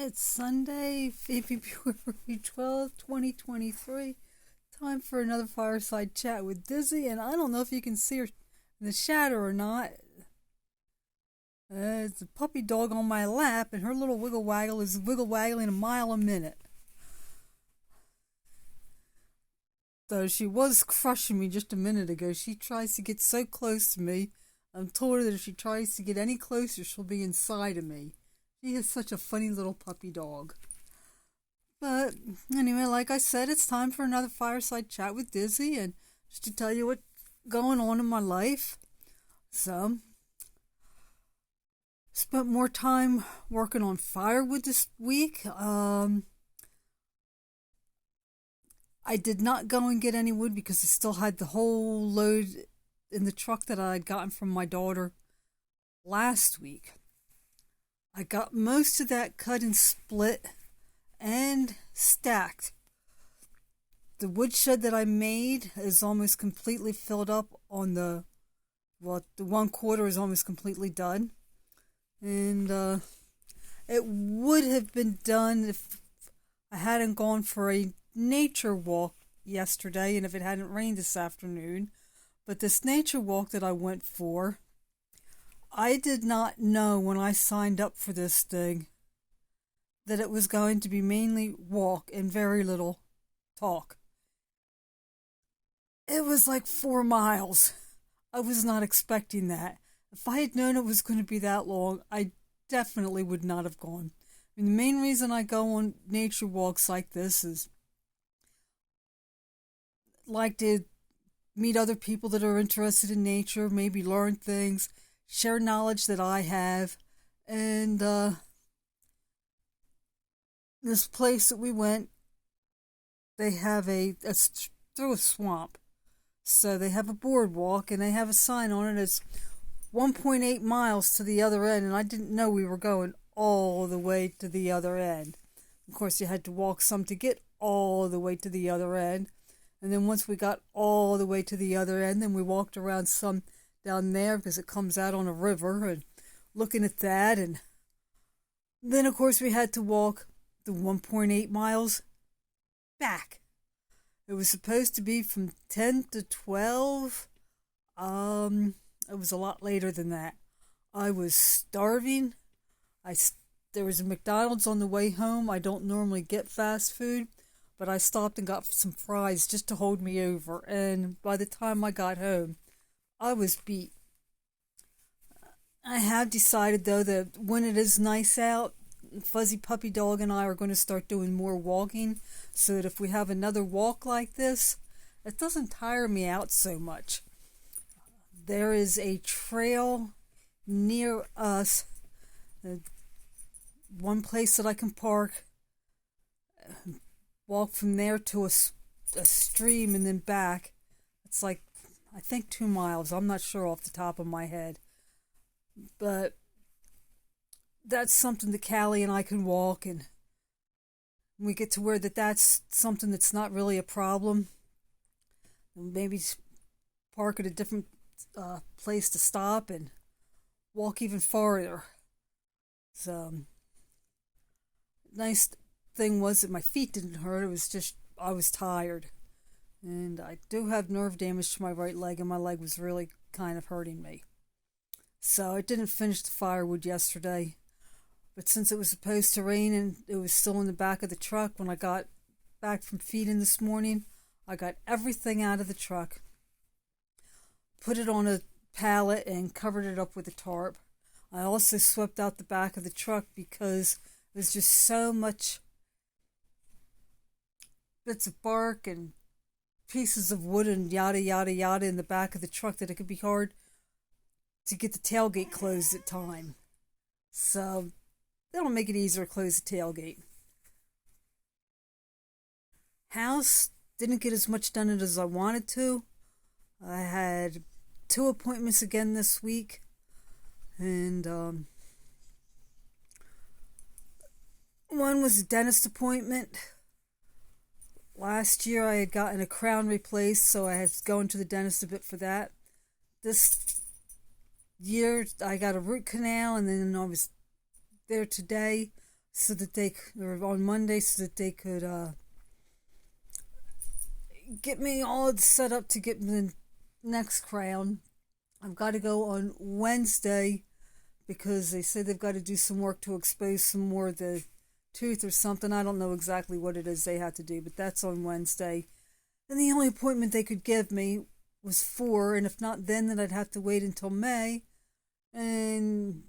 It's Sunday, February 12th, 2023. Time for another fireside chat with Dizzy, and I don't know if you can see her in the shadow or not. It's a puppy dog on my lap, and her little wiggle waggle is wiggle waggling a mile a minute. So she was crushing me just a minute ago. She tries to get so close to me. I'm told her that if she tries to get any closer, she'll be inside of me. She is such a funny little puppy dog. But anyway, like I said, it's time for another fireside chat with Dizzy, and just to tell you what's going on in my life. So, spent more time working on firewood this week. I did not go and get any wood because I still had the whole load in the truck that I had gotten from my daughter last week. I got most of that cut and split and stacked. The woodshed that I made is almost completely filled up on the 1/4 is almost completely done. And it would have been done if I hadn't gone for a nature walk yesterday and if it hadn't rained this afternoon. But this nature walk that I went for, I did not know when I signed up for this thing that it was going to be mainly walk and very little talk. It was like 4 miles. I was not expecting that. If I had known it was going to be that long, I definitely would not have gone. I mean, the main reason I go on nature walks like this is like to meet other people that are interested in nature, maybe learn things, share knowledge that I have, and this place that we went, they have it's through a swamp, so they have a boardwalk and they have a sign on it. It's 1.8 miles to the other end, and I didn't know we were going all the way to the other end. Of course, you had to walk some to get all the way to the other end. And then once we got all the way to the other end, then we walked around some down there because it comes out on a river and looking at that. And then, of course, we had to walk the 1.8 miles back. It was supposed to be from 10 to 12. It was a lot later than that. I was starving. There was a McDonald's on the way home. I don't normally get fast food, but I stopped and got some fries just to hold me over. And by the time I got home, I was beat. I have decided, though, that when it is nice out, Fuzzy Puppy Dog and I are going to start doing more walking so that if we have another walk like this, it doesn't tire me out so much. There is a trail near us, one place that I can park, walk from there to a stream and then back. It's like, I think 2 miles. I'm not sure off the top of my head. But that's something that Callie and I can walk, and we get to where that's something that's not really a problem. Maybe park at a different place to stop and walk even farther. So, nice thing was that my feet didn't hurt. It was just I was tired, and I do have nerve damage to my right leg, and my leg was really kind of hurting me. So I didn't finish the firewood yesterday, but since it was supposed to rain and it was still in the back of the truck when I got back from feeding this morning, I got everything out of the truck, put it on a pallet, and covered it up with a tarp. I also swept out the back of the truck because there's just so much bits of bark and pieces of wood and yada yada yada in the back of the truck that it could be hard to get the tailgate closed at time. So that'll make it easier to close the tailgate. House didn't get as much done as I wanted to. I had 2 appointments again this week, and one was a dentist appointment. Last year I had gotten a crown replaced, so I was going to the dentist a bit for that. This year I got a root canal, and then I was there today, so that or on Monday, so that they could get me all set up to get the next crown. I've got to go on Wednesday because they said they've got to do some work to expose some more of the tooth or something. I don't know exactly what it is they had to do, but that's on Wednesday. And the only appointment they could give me was 4, and if not then I'd have to wait until May. And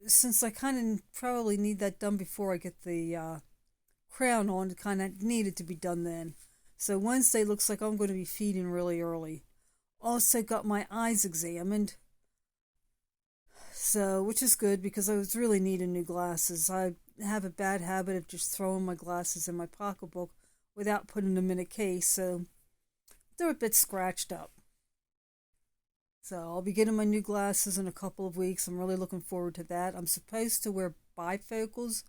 since I kind of probably need that done before I get the crown on, it kind of needed to be done then. So Wednesday looks like I'm going to be feeding really early. Also got my eyes examined, so which is good because I was really needing new glasses. I have a bad habit of just throwing my glasses in my pocketbook without putting them in a case, so they're a bit scratched up. So I'll be getting my new glasses in a couple of weeks. I'm really looking forward to that. I'm supposed to wear bifocals.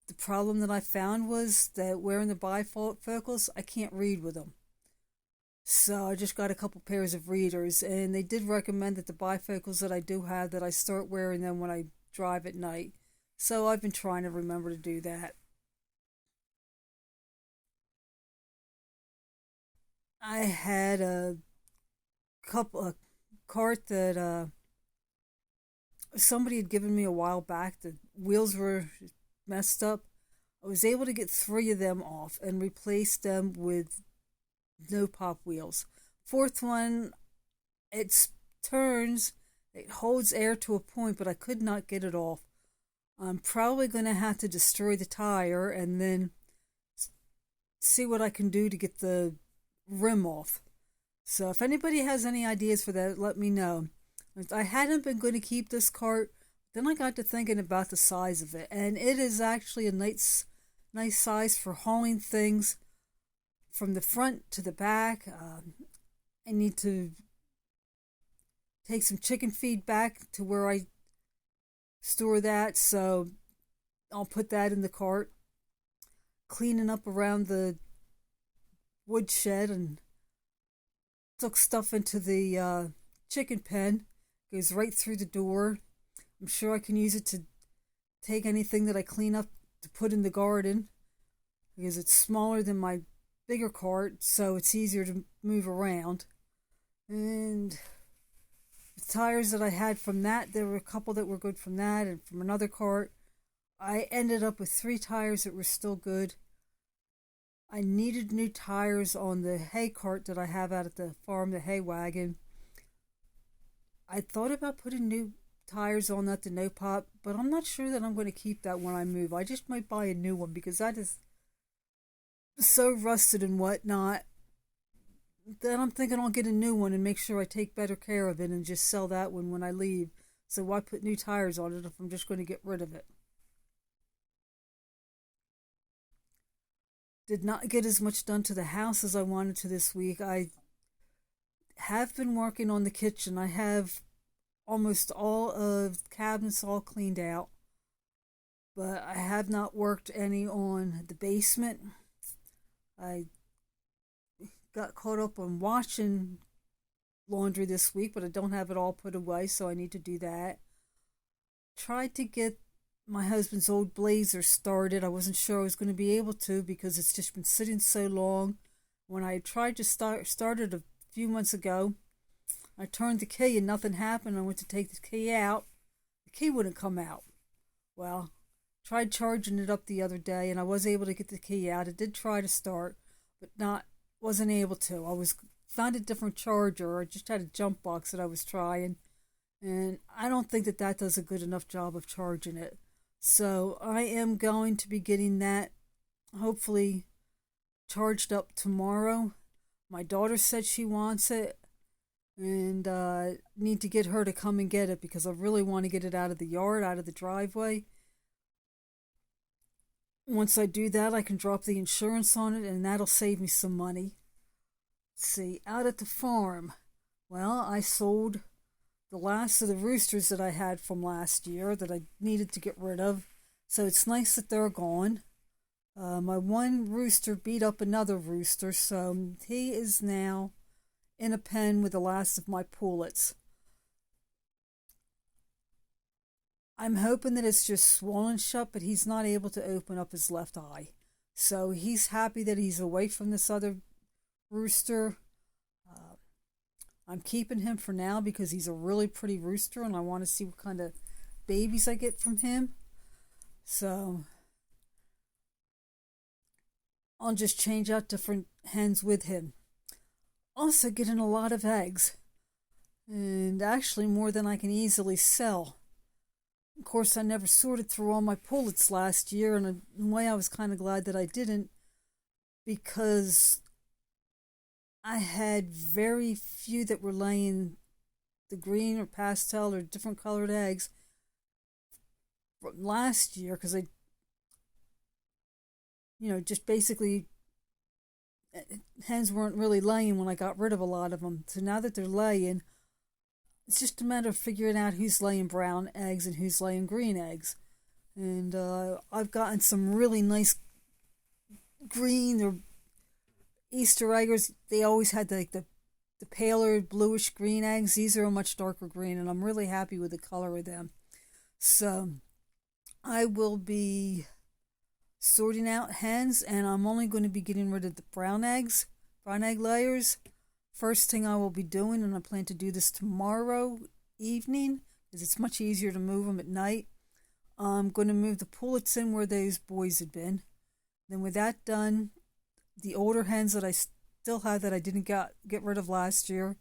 The problem that I found was that wearing the bifocals, I can't read with them. So I just got a couple pairs of readers, and they did recommend that the bifocals that I do have, that I start wearing them when I drive at night. So I've been trying to remember to do that. I had a cart that somebody had given me a while back. The wheels were messed up. I was able to get 3 of them off and replace them with no pop wheels. 4th one, it turns, it holds air to a point, but I could not get it off. I'm probably going to have to destroy the tire and then see what I can do to get the rim off. So if anybody has any ideas for that, let me know. I hadn't been going to keep this cart, then I got to thinking about the size of it, and it is actually a nice size for hauling things from the front to the back. I need to take some chicken feed back to where I store that, so I'll put that in the cart. Cleaning up around the wood shed and took stuff into the chicken pen. Goes right through the door. I'm sure I can use it to take anything that I clean up to put in the garden because it's smaller than my bigger cart, so it's easier to move around. And the tires that I had from that, there were a couple that were good from that, and from another cart, I ended up with 3 tires that were still good. I needed new tires on the hay cart that I have out at the farm, the hay wagon. I thought about putting new tires on that, the no pop, but I'm not sure that I'm going to keep that when I move. I just might buy a new one because that is so rusted and whatnot that I'm thinking I'll get a new one and make sure I take better care of it and just sell that one when I leave. So why put new tires on it if I'm just going to get rid of it? Did not get as much done to the house as I wanted to this week. I have been working on the kitchen. I have almost all of the cabinets all cleaned out, but I have not worked any on the basement. I got caught up on washing laundry this week, but I don't have it all put away, so I need to do that. Tried to get my husband's old blazer started. I wasn't sure I was going to be able to because it's just been sitting so long. When I tried to start it a few months ago, I turned the key and nothing happened. I went to take the key out. The key wouldn't come out. Well, tried charging it up the other day and I was able to get the key out. It did try to start, but wasn't able to. Found a different charger. I just had a jump box that I was trying, and I don't think that does a good enough job of charging it. So I am going to be getting that hopefully charged up tomorrow. My daughter said she wants it, and need to get her to come and get it because I really want to get it out of the yard, out of the driveway. Once I do that, I can drop the insurance on it, and that'll save me some money. Let's see, out at the farm, well, I sold the last of the roosters that I had from last year that I needed to get rid of, so it's nice that they're gone. My one rooster beat up another rooster, so he is now in a pen with the last of my pullets. I'm hoping that it's just swollen shut, but he's not able to open up his left eye. So he's happy that he's away from this other rooster. Uh, I'm keeping him for now because he's a really pretty rooster and I want to see what kind of babies I get from him. So I'll just change out different hens with him. Also getting a lot of eggs. And actually more than I can easily sell. Of course, I never sorted through all my pullets last year, and in a way I was kind of glad that I didn't, because I had very few that were laying the green or pastel or different colored eggs from last year, because I, just basically hens weren't really laying when I got rid of a lot of them. So now that they're laying, it's just a matter of figuring out who's laying brown eggs and who's laying green eggs. And I've gotten some really nice green or Easter eggers. They always had the paler bluish green eggs. These are a much darker green, and I'm really happy with the color of them. So I will be sorting out hens, and I'm only going to be getting rid of the brown egg layers. First thing I will be doing, and I plan to do this tomorrow evening, because it's much easier to move them at night. I'm going to move the pullets in where those boys had been. Then with that done, the older hens that I still have that I didn't get rid of last year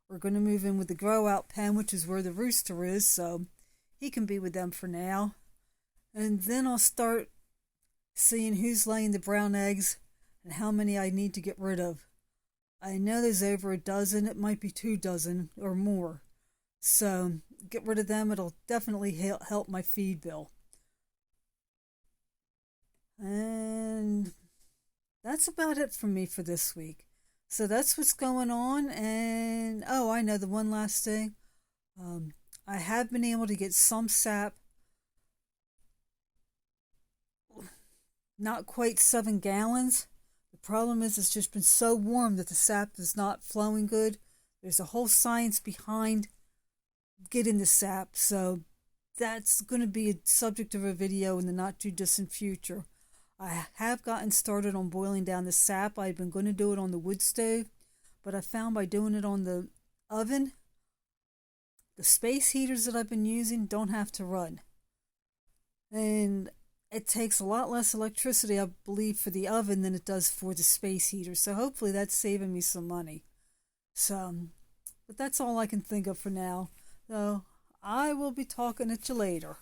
are going to move in with the grow out pen, which is where the rooster is, so he can be with them for now. And then I'll start seeing who's laying the brown eggs and how many I need to get rid of. I know there's over a dozen. It might be 2 dozen or more. So get rid of them. It'll definitely help my feed bill. And that's about it from me for this week. So that's what's going on. And I know the one last thing. I have been able to get some sap. Not quite 7 gallons. The problem is it's just been so warm that the sap is not flowing good. There's a whole science behind getting the sap, so that's going to be a subject of a video in the not too distant future. I have gotten started on boiling down the sap. I've been going to do it on the wood stove, but I found by doing it on the oven, the space heaters that I've been using don't have to run. And it takes a lot less electricity, I believe, for the oven than it does for the space heater. So hopefully that's saving me some money. But that's all I can think of for now. So I will be talking at you later.